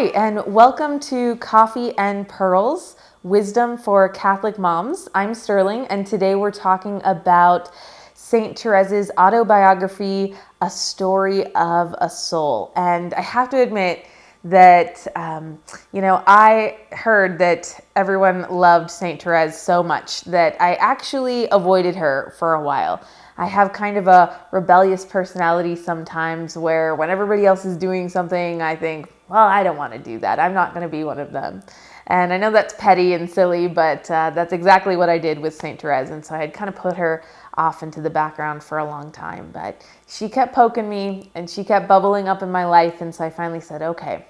Hi, and welcome to Coffee and Pearls, Wisdom for Catholic Moms. I'm Sterling, and today we're talking about Saint Therese's autobiography, A Story of a Soul. And I have to admit that, I heard that everyone loved Saint Therese so much that I actually avoided her for a while. I have kind of a rebellious personality sometimes where when everybody else is doing something, I think, well, I don't want to do that. I'm not going to be one of them. And I know that's petty and silly, but that's exactly what I did with Saint Therese. And so I had kind of put her off into the background for a long time. But she kept poking me and she kept bubbling up in my life. And so I finally said, okay,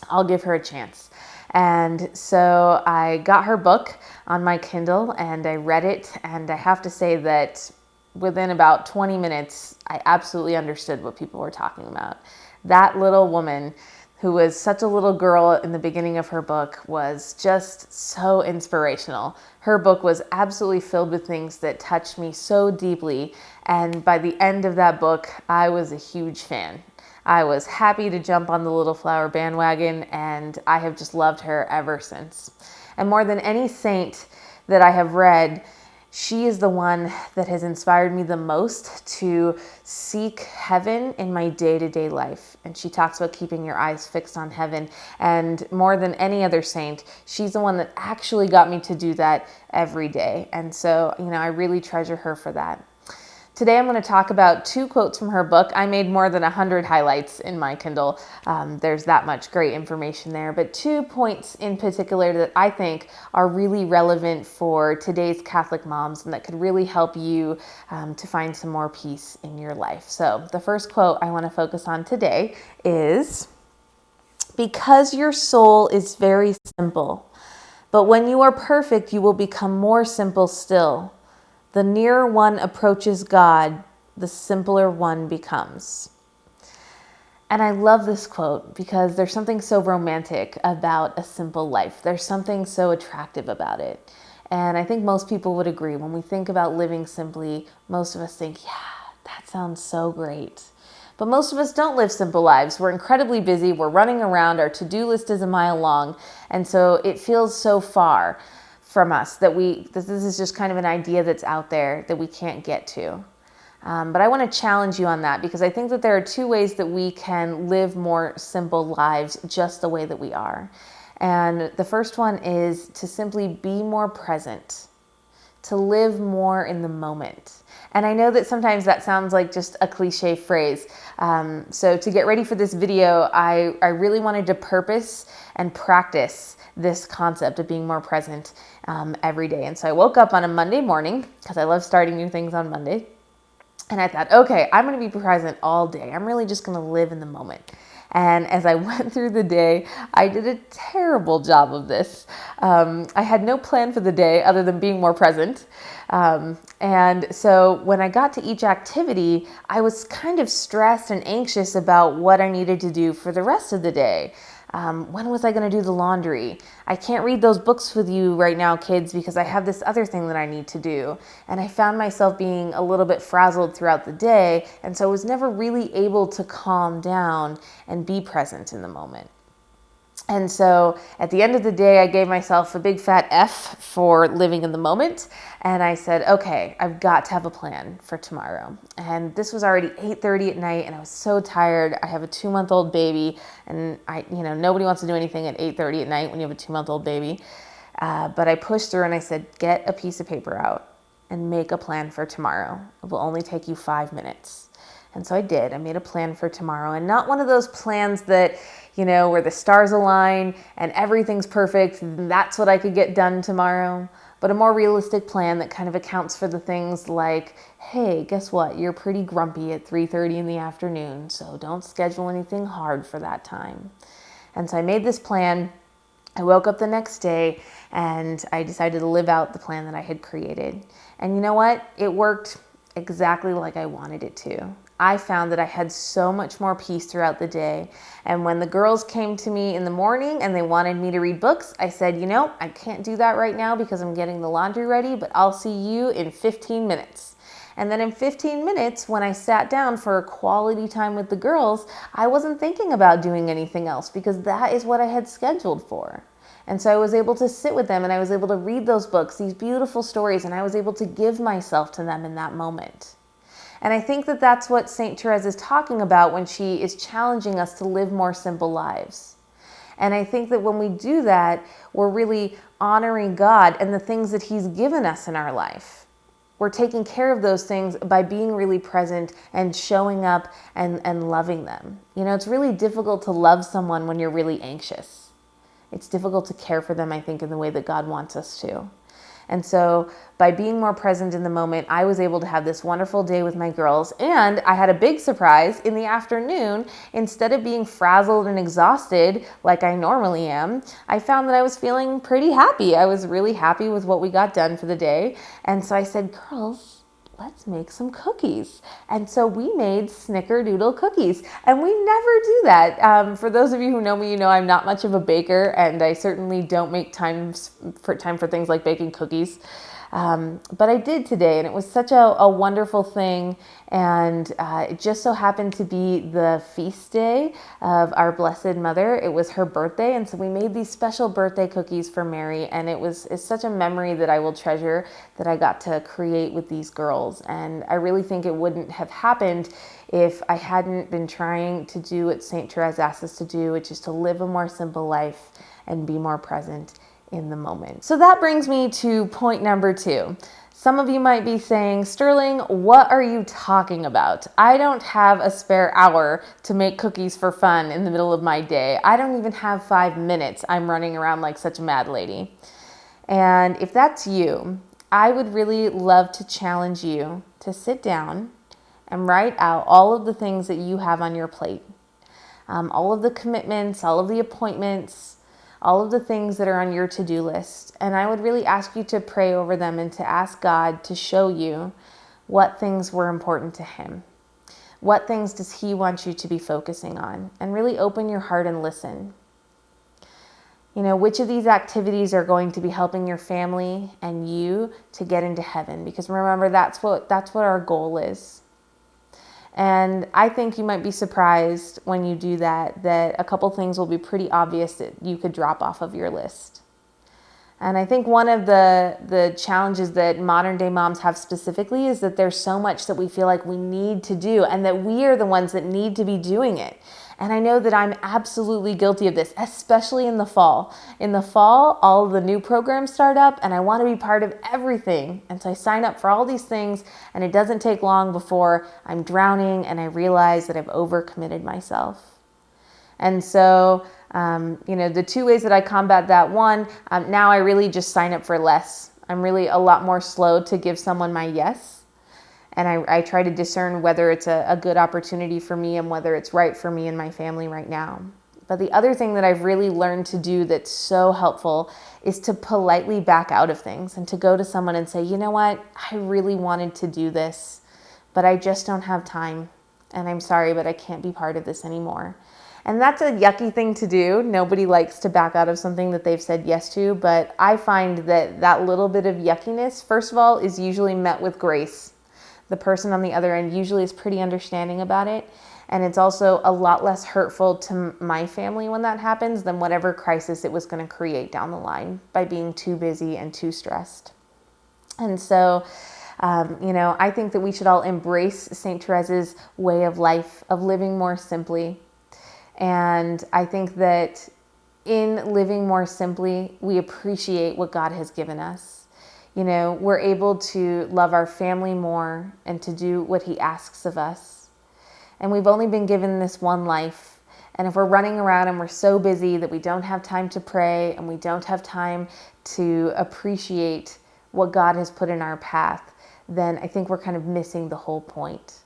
I'll give her a chance. And so I got her book on my Kindle and I read it. And I have to say that within about 20 minutes, I absolutely understood what people were talking about. That little woman who was such a little girl in the beginning of her book was just so inspirational. Her book was absolutely filled with things that touched me so deeply. And by the end of that book, I was a huge fan. I was happy to jump on the Little Flower bandwagon, and I have just loved her ever since. And more than any saint that I have read, she is the one that has inspired me the most to seek heaven in my day-to-day life. And she talks about keeping your eyes fixed on heaven. And more than any other saint, she's the one that actually got me to do that every day. And so, I really treasure her for that. Today I'm going to talk about 2 quotes from her book. I made more than 100 highlights in my Kindle. There's that much great information there. But 2 points in particular that I think are really relevant for today's Catholic moms and that could really help you to find some more peace in your life. So the first quote I want to focus on today is, "Because your soul is very simple, but when you are perfect, you will become more simple still. The nearer one approaches God, the simpler one becomes." And I love this quote because there's something so romantic about a simple life. There's something so attractive about it. And I think most people would agree. When we think about living simply, most of us think, yeah, that sounds so great. But most of us don't live simple lives. We're incredibly busy. We're running around. Our to-do list is a mile long. And so it feels so far from us that this is just kind of an idea that's out there that we can't get to. But I want to challenge you on that because I think that there are 2 ways that we can live more simple lives just the way that we are. And the first one is to simply be more present, to live more in the moment. And I know that sometimes that sounds like just a cliche phrase. So to get ready for this video, I really wanted to purpose and practice this concept of being more present every day. And so I woke up on a Monday morning because I love starting new things on Monday. And I thought, okay, I'm going to be present all day. I'm really just going to live in the moment. And as I went through the day, I did a terrible job of this. I had no plan for the day other than being more present. And so when I got to each activity, I was kind of stressed and anxious about what I needed to do for the rest of the day. When was I going to do the laundry? I can't read those books with you right now, kids, because I have this other thing that I need to do. And I found myself being a little bit frazzled throughout the day. And so I was never really able to calm down and be present in the moment. And so at the end of the day, I gave myself a big fat F for living in the moment. And I said, okay, I've got to have a plan for tomorrow. And this was already 8:30 at night and I was so tired. I have a 2-month-old baby and nobody wants to do anything at 8:30 at night when you have a 2-month-old baby. But I pushed through and I said, get a piece of paper out and make a plan for tomorrow. It will only take you 5 minutes. And so I did. I made a plan for tomorrow, and not one of those plans that, where the stars align and everything's perfect. And that's what I could get done tomorrow. But a more realistic plan that kind of accounts for the things like, hey, guess what? You're pretty grumpy at 3:30 in the afternoon, so don't schedule anything hard for that time. And so I made this plan. I woke up the next day and I decided to live out the plan that I had created. And you know what? It worked exactly like I wanted it to. I found that I had so much more peace throughout the day. And when the girls came to me in the morning and they wanted me to read books, I said, I can't do that right now because I'm getting the laundry ready, but I'll see you in 15 minutes. And then in 15 minutes, when I sat down for quality time with the girls, I wasn't thinking about doing anything else because that is what I had scheduled for. And so I was able to sit with them and I was able to read those books, these beautiful stories, and I was able to give myself to them in that moment. And I think that that's what St. Therese is talking about when she is challenging us to live more simple lives. And I think that when we do that, we're really honoring God and the things that He's given us in our life. We're taking care of those things by being really present and showing up and loving them. You know, it's really difficult to love someone when you're really anxious. It's difficult to care for them, I think, in the way that God wants us to. And so by being more present in the moment, I was able to have this wonderful day with my girls. And I had a big surprise in the afternoon. Instead of being frazzled and exhausted like I normally am, I found that I was feeling pretty happy. I was really happy with what we got done for the day. And so I said, girls, let's make some cookies. And so we made snickerdoodle cookies. And we never do that. For those of you who know me, you know I'm not much of a baker, and I certainly don't make time for things like baking cookies. But I did today, and it was such a wonderful thing. And it just so happened to be the feast day of our Blessed Mother. It was her birthday, and so we made these special birthday cookies for Mary. And it's such a memory that I will treasure, that I got to create with these girls. And I really think it wouldn't have happened if I hadn't been trying to do what St. Therese asks us to do, which is to live a more simple life and be more present in the moment. So that brings me to point number 2. Some of you might be saying, Sterling, what are you talking about? I don't have a spare hour to make cookies for fun in the middle of my day. I don't even have 5 minutes. I'm running around like such a mad lady. And if that's you, I would really love to challenge you to sit down and write out all of the things that you have on your plate. All of the commitments, all of the appointments, all of the things that are on your to-do list. And I would really ask you to pray over them and to ask God to show you what things were important to Him. What things does He want you to be focusing on? And really open your heart and listen. You know, which of these activities are going to be helping your family and you to get into heaven? Because remember, that's what our goal is. And I think you might be surprised when you do that a couple things will be pretty obvious that you could drop off of your list. And I think one of the challenges that modern day moms have specifically is that there's so much that we feel like we need to do and that we are the ones that need to be doing it. And I know that I'm absolutely guilty of this, especially in the fall. In the fall, all of the new programs start up and I want to be part of everything. And so I sign up for all these things and it doesn't take long before I'm drowning and I realize that I've overcommitted myself. And so, the 2 ways that I combat that, one, now I really just sign up for less. I'm really a lot more slow to give someone my yes. And I try to discern whether it's a good opportunity for me and whether it's right for me and my family right now. But the other thing that I've really learned to do that's so helpful is to politely back out of things and to go to someone and say, you know what, I really wanted to do this, but I just don't have time. And I'm sorry, but I can't be part of this anymore. And that's a yucky thing to do. Nobody likes to back out of something that they've said yes to, but I find that little bit of yuckiness, first of all, is usually met with grace. The person on the other end usually is pretty understanding about it. And it's also a lot less hurtful to my family when that happens than whatever crisis it was going to create down the line by being too busy and too stressed. And so, I think that we should all embrace St. Therese's way of life, of living more simply. And I think that in living more simply, we appreciate what God has given us. We're able to love our family more and to do what He asks of us. And we've only been given this one life. And if we're running around and we're so busy that we don't have time to pray and we don't have time to appreciate what God has put in our path, then I think we're kind of missing the whole point.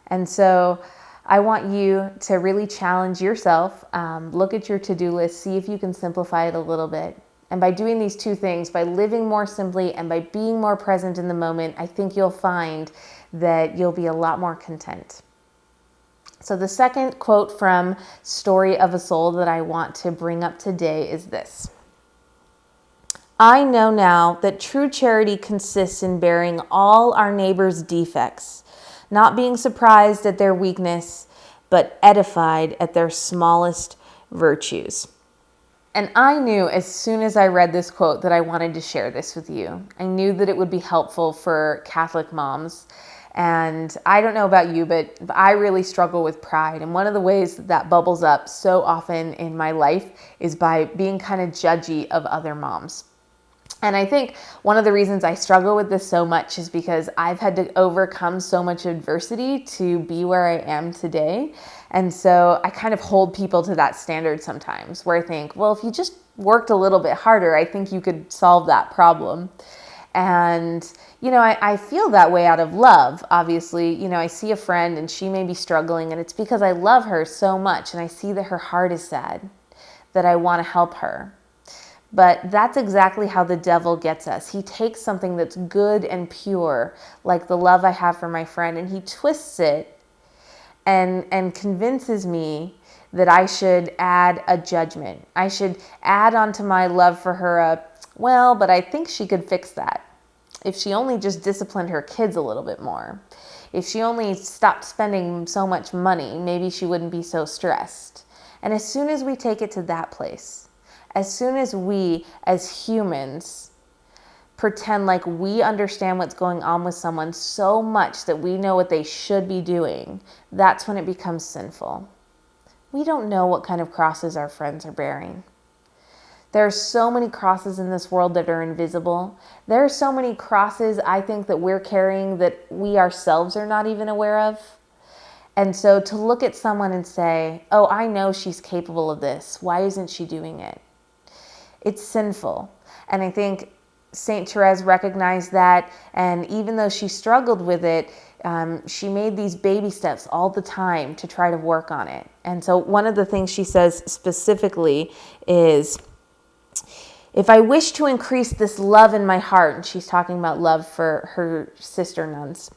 And so I want you to really challenge yourself, look at your to-do list, see if you can simplify it a little bit. And by doing these 2 things, by living more simply and by being more present in the moment, I think you'll find that you'll be a lot more content. So the second quote from Story of a Soul that I want to bring up today is this. I know now that true charity consists in bearing all our neighbor's defects, not being surprised at their weakness, but edified at their smallest virtues. And I knew as soon as I read this quote that I wanted to share this with you. I knew that it would be helpful for Catholic moms. And I don't know about you, but I really struggle with pride. And one of the ways that bubbles up so often in my life is by being kind of judgy of other moms. And I think one of the reasons I struggle with this so much is because I've had to overcome so much adversity to be where I am today. And so I kind of hold people to that standard sometimes, where I think, well, if you just worked a little bit harder, I think you could solve that problem. And, I feel that way out of love. Obviously, I see a friend and she may be struggling, and it's because I love her so much and I see that her heart is sad, that I want to help her. But that's exactly how the devil gets us. He takes something that's good and pure, like the love I have for my friend, and he twists it and convinces me that I should add a judgment. I should add onto my love for her but I think she could fix that. If she only just disciplined her kids a little bit more. If she only stopped spending so much money, maybe she wouldn't be so stressed. And as soon as we take it to that place, as soon as we, as humans, pretend like we understand what's going on with someone so much that we know what they should be doing, that's when it becomes sinful. We don't know what kind of crosses our friends are bearing. There are so many crosses in this world that are invisible. There are so many crosses I think that we're carrying that we ourselves are not even aware of. And so to look at someone and say, oh, I know she's capable of this. Why isn't she doing it? It's sinful. And I think Saint Therese recognized that, and even though she struggled with it, she made these baby steps all the time to try to work on it. And so one of the things she says specifically is, if I wish to increase this love in my heart, and she's talking about love for her sister nuns,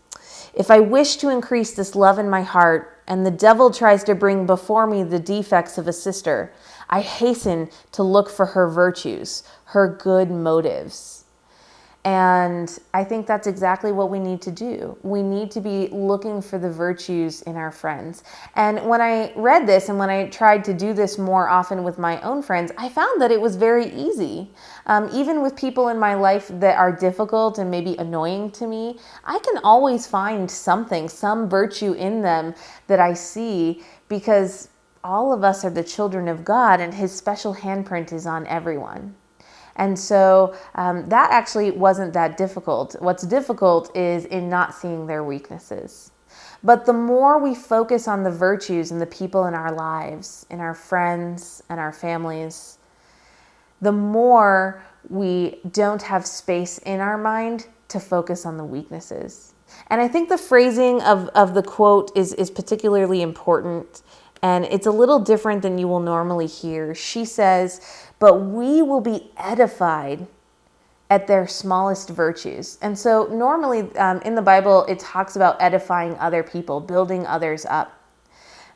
if I wish to increase this love in my heart, and the devil tries to bring before me the defects of a sister, I hasten to look for her virtues, her good motives. And I think that's exactly what we need to do. We need to be looking for the virtues in our friends. And when I read this and when I tried to do this more often with my own friends, I found that it was very easy. Even with people in my life that are difficult and maybe annoying to me, I can always find something, some virtue in them that I see, because all of us are the children of God and His special handprint is on everyone. And so that actually wasn't that difficult. What's difficult is in not seeing their weaknesses. But the more we focus on the virtues in the people in our lives, in our friends and our families, the more we don't have space in our mind to focus on the weaknesses. And I think the phrasing of the quote is particularly important. And it's a little different than you will normally hear. She says, but we will be edified at their smallest virtues. And so normally in the Bible, it talks about edifying other people, building others up.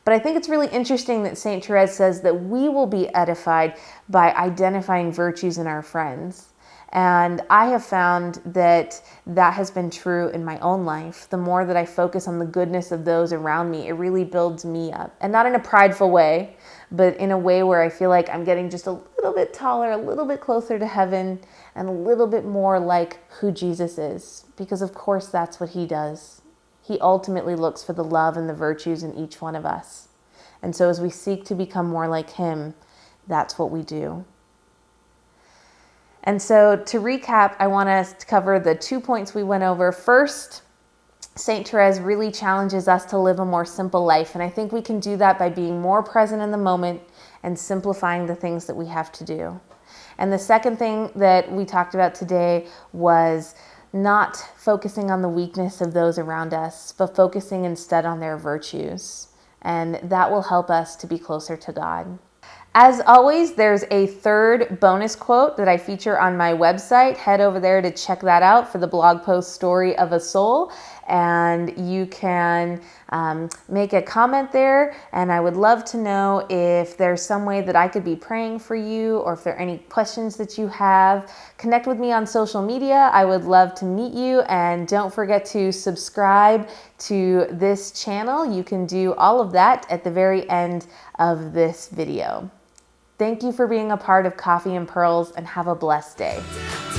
But I think it's really interesting that Saint Therese says that we will be edified by identifying virtues in our friends. And I have found that that has been true in my own life. The more that I focus on the goodness of those around me, it really builds me up. And not in a prideful way, but in a way where I feel like I'm getting just a little bit taller, a little bit closer to heaven, and a little bit more like who Jesus is. Because of course that's what He does. He ultimately looks for the love and the virtues in each one of us. And so as we seek to become more like Him, that's what we do. And so to recap, I want us to cover the 2 points we went over. First, Saint Therese really challenges us to live a more simple life. And I think we can do that by being more present in the moment and simplifying the things that we have to do. And the second thing that we talked about today was not focusing on the weakness of those around us, but focusing instead on their virtues. And that will help us to be closer to God. As always, there's a third bonus quote that I feature on my website. Head over there to check that out for the blog post Story of a Soul. and you can make a comment there. And I would love to know if there's some way that I could be praying for you, or if there are any questions that you have. Connect with me on social media. I would love to meet you, and don't forget to subscribe to this channel. You can do all of that at the very end of this video. Thank you for being a part of Coffee and Pearls, and have a blessed day.